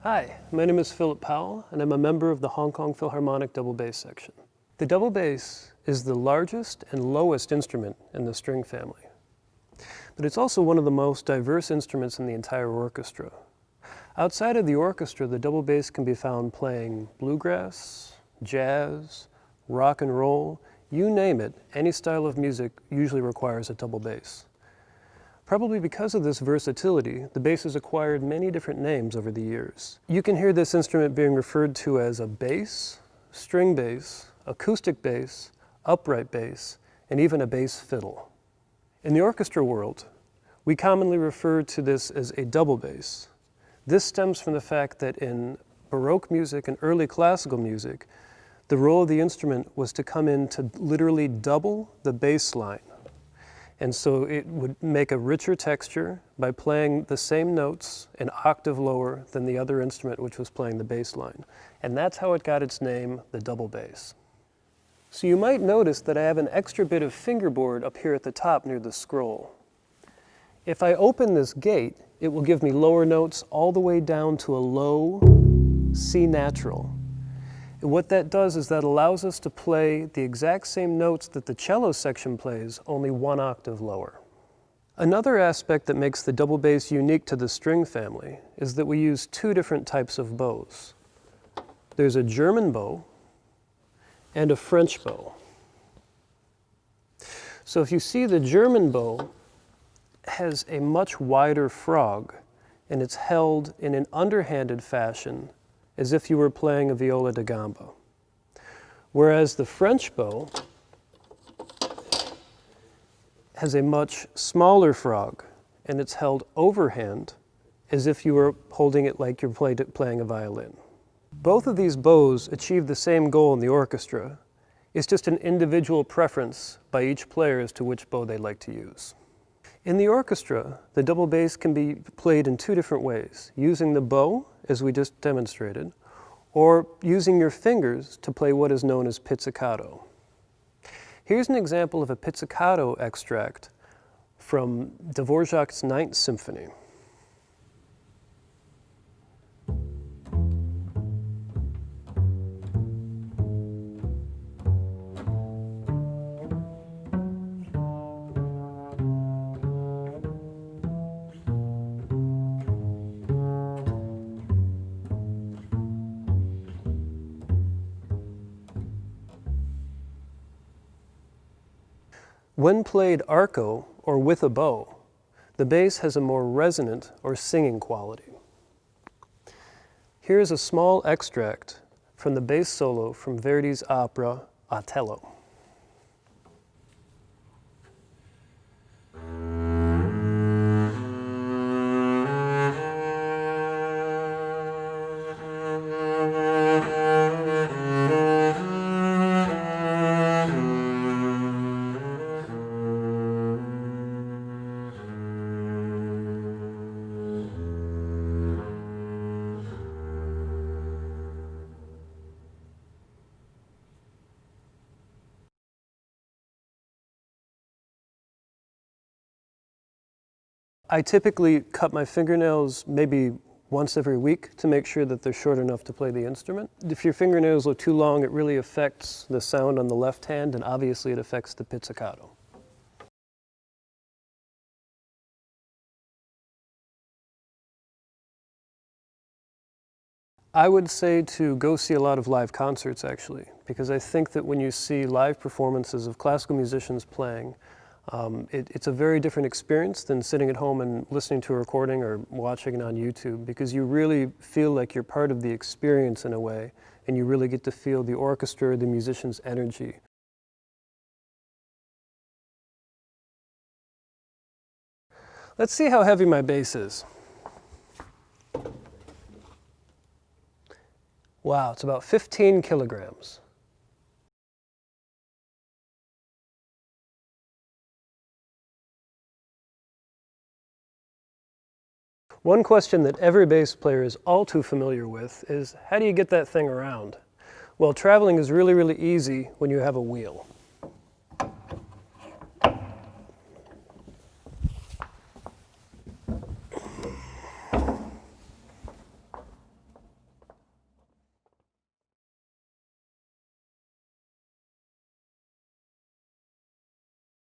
Hi, my name is Philip Powell, and I'm a member of the Hong Kong Philharmonic double bass section. The double bass is the largest and lowest instrument in the string family, but it's also one of the most diverse instruments in the entire orchestra. Outside of the orchestra, the double bass can be found playing bluegrass, jazz, rock and roll, you name it, any style of music usually requires a double bass. Probably because of this versatility, the bass has acquired many different names over the years. You can hear this instrument being referred to as a bass, string bass, acoustic bass, upright bass, and even a bass fiddle. In the orchestra world, we commonly refer to this as a double bass. This stems from the fact that in Baroque music and early classical music, the role of the instrument was to come in to literally double the bass line. And so it would make a richer texture by playing the same notes an octave lower than the other instrument which was playing the bass line. And that's how it got its name, the double bass. So you might notice that I have an extra bit of fingerboard up here at the top near the scroll. If I open this gate, it will give me lower notes all the way down to a low C natural. And what that does is that allows us to play the exact same notes that the cello section plays, only one octave lower. Another aspect that makes the double bass unique to the string family is that we use two different types of bows. There's a German bow and a French bow. So if you see, the German bow has a much wider frog, and it's held in an underhanded fashion as if you were playing a viola da gamba. Whereas the French bow has a much smaller frog, and it's held overhand as if you were holding it like you're playing a violin. Both of these bows achieve the same goal in the orchestra. It's just an individual preference by each player as to which bow they like to use. In the orchestra, the double bass can be played in two different ways, using the bow, as we just demonstrated, or using your fingers to play what is known as pizzicato. Here's an example of a pizzicato extract from Dvorak's Ninth Symphony. When played arco, or with a bow, the bass has a more resonant or singing quality. Here is a small extract from the bass solo from Verdi's opera Otello. I typically cut my fingernails maybe once every week to make sure that they're short enough to play the instrument. If your fingernails are too long, it really affects the sound on the left hand, and obviously it affects the pizzicato. I would say to go see a lot of live concerts, actually, because I think that when you see live performances of classical musicians playing, it's a very different experience than sitting at home and listening to a recording or watching it on YouTube, because you really feel like you're part of the experience in a way, and you really get to feel the orchestra, the musician's energy. Let's see how heavy my bass is. Wow, it's about 15 kilograms. One question that every bass player is all too familiar with is, how do you get that thing around? Well, traveling is really, really easy when you have a wheel.